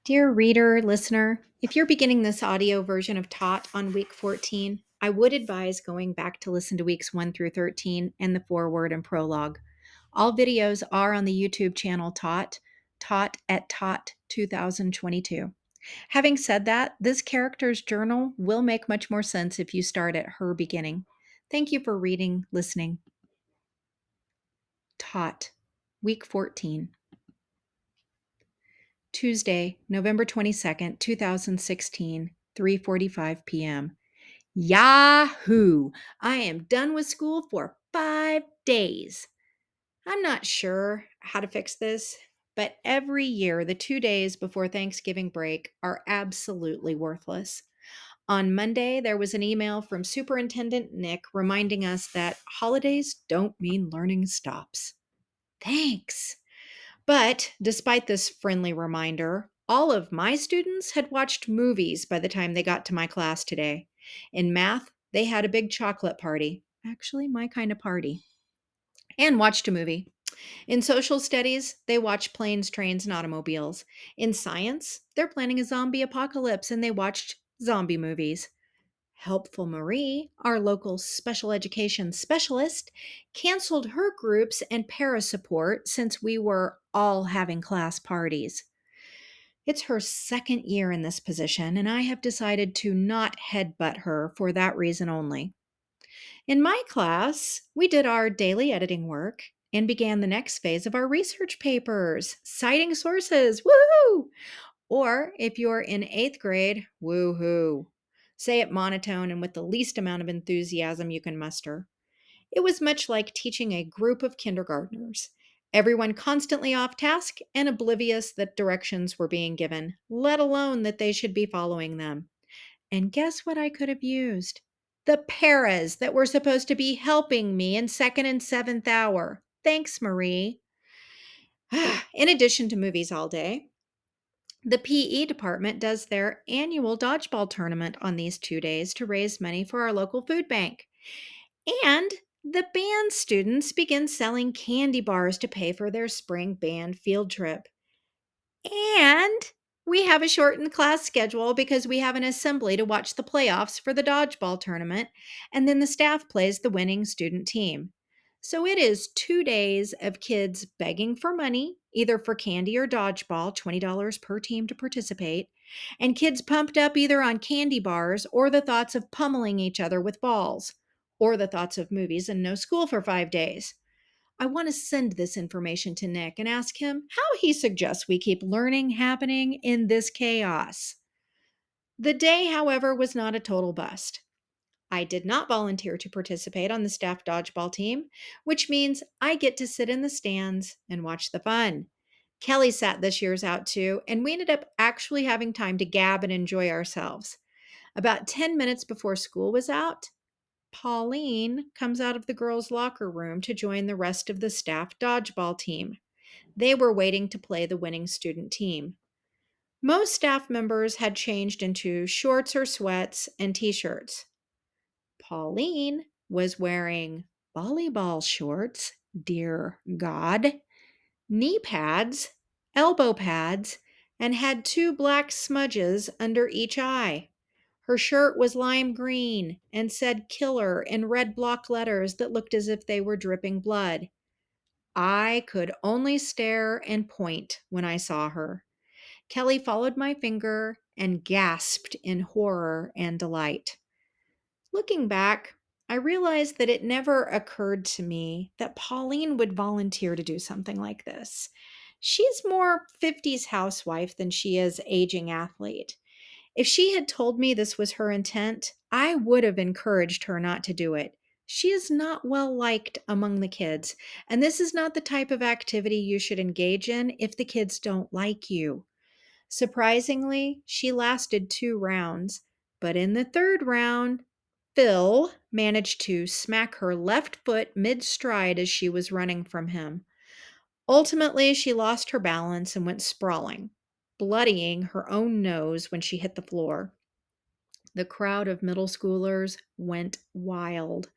Dear reader, listener, if you're beginning this audio version of Taught on week 14, I would advise going back to listen to weeks 1 through 13 and the foreword and prologue. All videos are on the YouTube channel Taught at Taught 2022. Having said that, this character's journal will make much more sense if you start at her beginning. Thank you for reading, listening. Taught, week 14. Tuesday, November 22nd, 2016, 3:45 p.m. Yahoo! I am done with school for 5 days. I'm not sure how to fix this, but every year the 2 days before Thanksgiving break are absolutely worthless. On Monday, there was an email from Superintendent Nick reminding us that holidays don't mean learning stops. Thanks. But despite this friendly reminder, all of my students had watched movies by the time they got to my class today. In math, they had a big chocolate party, actually, my kind of party, and watched a movie. In social studies, they watched planes, trains, and automobiles. In science, they're planning a zombie apocalypse and they watched zombie movies. Helpful Marie, our local special education specialist, canceled her groups and para support since we were all having class parties. It's her second year in this position, and I have decided to not headbutt her for that reason only. In my class, we did our daily editing work and began the next phase of our research papers, citing sources. Woohoo! Or if you're in eighth grade, woohoo. Say it monotone and with the least amount of enthusiasm you can muster. It was much like teaching a group of kindergartners, everyone constantly off task and oblivious that directions were being given, let alone that they should be following them. And guess what I could have used? The paras that were supposed to be helping me in second and seventh hour. Thanks, Marie. In addition to movies all day, the PE department does their annual dodgeball tournament on these 2 days to raise money for our local food bank. And the band students begin selling candy bars to pay for their spring band field trip. And we have a shortened class schedule because we have an assembly to watch the playoffs for the dodgeball tournament, and then the staff plays the winning student team. So it is 2 days of kids begging for money, either for candy or dodgeball, $20 per team to participate, and kids pumped up either on candy bars or the thoughts of pummeling each other with balls, or the thoughts of movies and no school for 5 days. I want to send this information to Nick and ask him how he suggests we keep learning happening in this chaos. The day, however, was not a total bust. I did not volunteer to participate on the staff dodgeball team, which means I get to sit in the stands and watch the fun. Kelly sat this year's out too, and we ended up actually having time to gab and enjoy ourselves. About 10 minutes before school was out, Pauline comes out of the girls' locker room to join the rest of the staff dodgeball team. They were waiting to play the winning student team. Most staff members had changed into shorts or sweats and t shirts. Pauline was wearing volleyball shorts, dear God, knee pads, elbow pads, and had two black smudges under each eye. Her shirt was lime green and said killer in red block letters that looked as if they were dripping blood. I could only stare and point when I saw her. Kelly followed my finger and gasped in horror and delight. Looking back, I realized that it never occurred to me that Pauline would volunteer to do something like this. She's more 50s housewife than she is aging athlete. If she had told me this was her intent, I would have encouraged her not to do it. She is not well liked among the kids, and this is not the type of activity you should engage in if the kids don't like you. Surprisingly, she lasted 2 rounds, but in the third round, Phil managed to smack her left foot mid stride as she was running from him. Ultimately, she lost her balance and went sprawling, bloodying her own nose when she hit the floor. The crowd of middle schoolers went wild.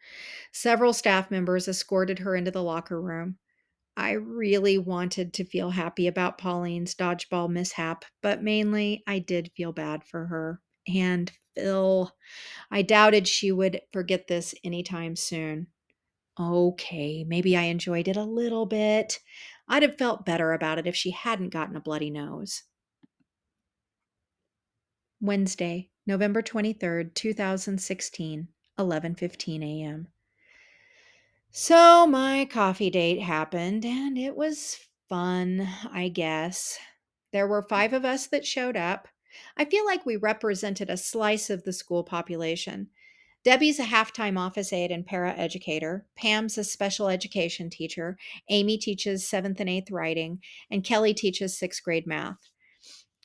Several staff members escorted her into the locker room. I really wanted to feel happy about Pauline's dodgeball mishap, but mainly I did feel bad for her. And Phil, I doubted she would forget this anytime soon. Okay, maybe I enjoyed it a little bit. I'd have felt better about it if she hadn't gotten a bloody nose. Wednesday, November 23rd, 2016, 11:15 a.m. So my coffee date happened and it was fun, I guess. There were 5 of us that showed up. I feel like we represented a slice of the school population. Debbie's a half-time office aide and paraeducator. Pam's a special education teacher. Amy teaches 7th and 8th writing, and Kelly teaches 6th grade math.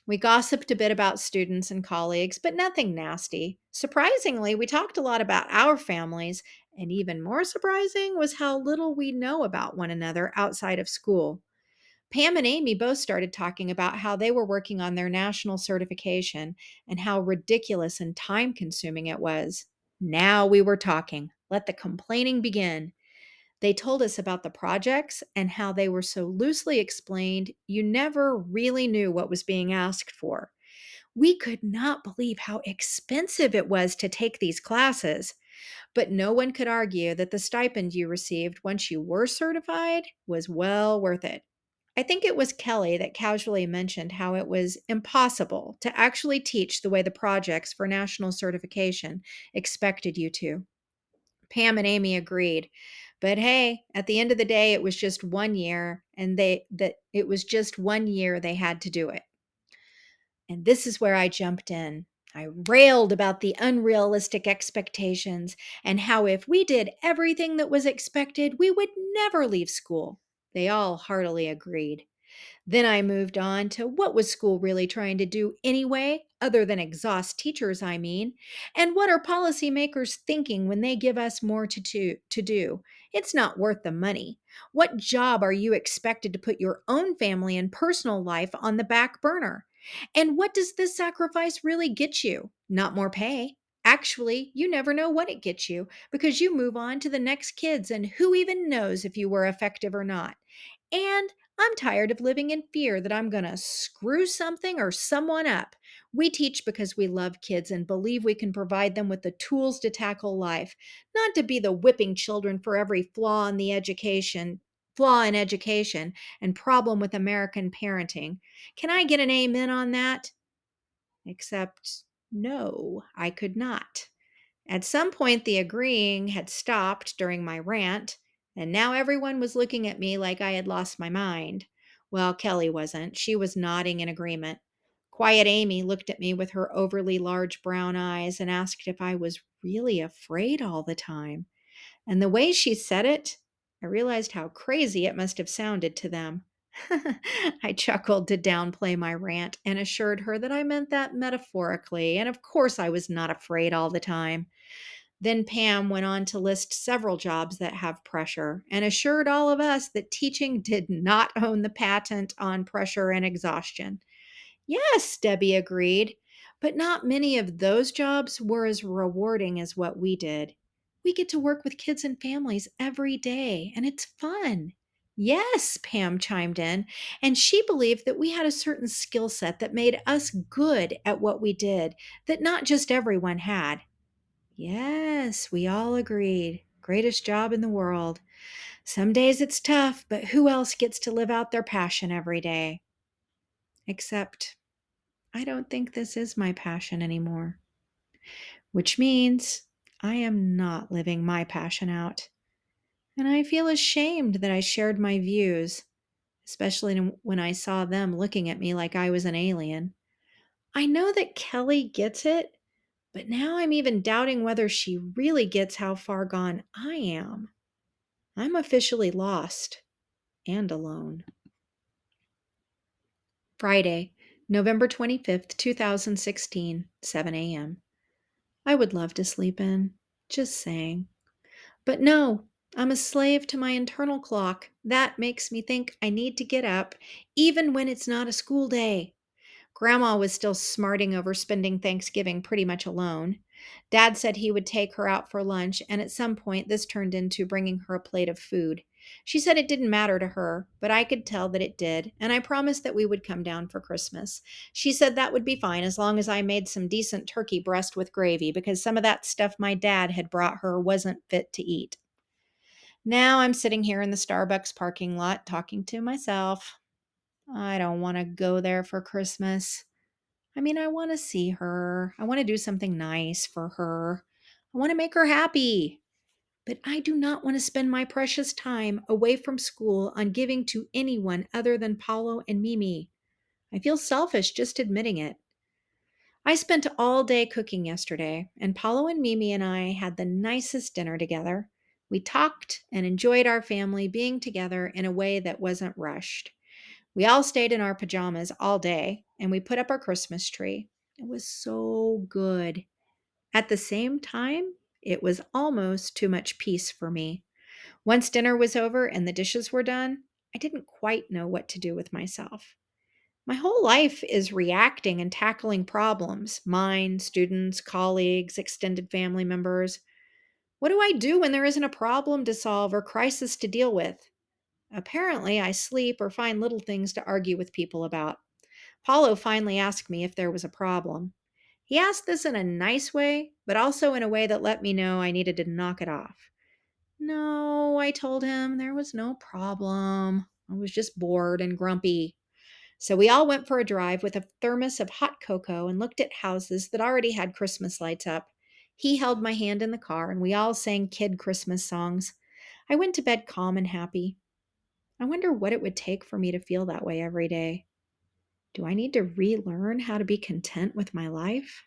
We gossiped a bit about students and colleagues, but nothing nasty. Surprisingly, we talked a lot about our families, and even more surprising was how little we know about one another outside of school. Pam and Amy both started talking about how they were working on their national certification and how ridiculous and time consuming it was. Now we were talking. Let the complaining begin. They told us about the projects and how they were so loosely explained, you never really knew what was being asked for. We could not believe how expensive it was to take these classes, but no one could argue that the stipend you received once you were certified was well worth it. I think it was Kelly that casually mentioned how it was impossible to actually teach the way the projects for national certification expected you to. Pam and Amy agreed. But hey, at the end of the day, it was just 1 year, and it was just 1 year they had to do it. And this is where I jumped in. I railed about the unrealistic expectations and how if we did everything that was expected, we would never leave school. They all heartily agreed. Then I moved on to what was school really trying to do anyway, other than exhaust teachers, I mean, and what are policymakers thinking when they give us more to do? It's not worth the money. What job are you expected to put your own family and personal life on the back burner? And what does this sacrifice really get you? Not more pay. Actually, you never know what it gets you because you move on to the next kids, and who even knows if you were effective or not? And I'm tired of living in fear that I'm going to screw something or someone up. We teach because we love kids and believe we can provide them with the tools to tackle life, not to be the whipping children for every flaw in education and problem with American parenting. Can I get an amen on that? Except no, I could not. At some point, the agreeing had stopped during my rant, and now everyone was looking at me like I had lost my mind. Well, Kelly wasn't. She was nodding in agreement. Quiet Amy looked at me with her overly large brown eyes and asked if I was really afraid all the time. And the way she said it, I realized how crazy it must have sounded to them. I chuckled to downplay my rant and assured her that I meant that metaphorically, and of course I was not afraid all the time. Then Pam went on to list several jobs that have pressure and assured all of us that teaching did not own the patent on pressure and exhaustion. Yes, Debbie agreed, but not many of those jobs were as rewarding as what we did. We get to work with kids and families every day, and it's fun. Yes, Pam chimed in, and she believed that we had a certain skill set that made us good at what we did, that not just everyone had. Yes, we all agreed. Greatest job in the world. Some days it's tough, but who else gets to live out their passion every day? Except, I don't think this is my passion anymore, which means I am not living my passion out. And I feel ashamed that I shared my views, especially when I saw them looking at me like I was an alien. I know that Kelly gets it, but now I'm even doubting whether she really gets how far gone I am. I'm officially lost and alone. Friday, November 25th, 2016, 7 a.m. I would love to sleep in. Just saying. But no, I'm a slave to my internal clock. That makes me think I need to get up, even when it's not a school day. Grandma was still smarting over spending Thanksgiving pretty much alone. Dad said he would take her out for lunch, and at some point, this turned into bringing her a plate of food. She said it didn't matter to her, but I could tell that it did, and I promised that we would come down for Christmas. She said that would be fine as long as I made some decent turkey breast with gravy because some of that stuff my dad had brought her wasn't fit to eat. Now I'm sitting here in the Starbucks parking lot talking to myself. I don't want to go there for Christmas. I mean, I want to see her. I want to do something nice for her. I want to make her happy. But I do not want to spend my precious time away from school on giving to anyone other than Paulo and Mimi. I feel selfish just admitting it. I spent all day cooking yesterday, and Paulo and Mimi and I had the nicest dinner together. We talked and enjoyed our family being together in a way that wasn't rushed. We all stayed in our pajamas all day, and we put up our Christmas tree. It was so good. At the same time, it was almost too much peace for me. Once dinner was over and the dishes were done, I didn't quite know what to do with myself. My whole life is reacting and tackling problems mine, students, colleagues, extended family members. What do I do when there isn't a problem to solve or crisis to deal with? Apparently, I sleep or find little things to argue with people about. Paulo finally asked me if there was a problem. He asked this in a nice way, but also in a way that let me know I needed to knock it off. No, I told him there was no problem. I was just bored and grumpy. So we all went for a drive with a thermos of hot cocoa and looked at houses that already had Christmas lights up. He held my hand in the car and we all sang kid Christmas songs. I went to bed calm and happy. I wonder what it would take for me to feel that way every day. Do I need to relearn how to be content with my life?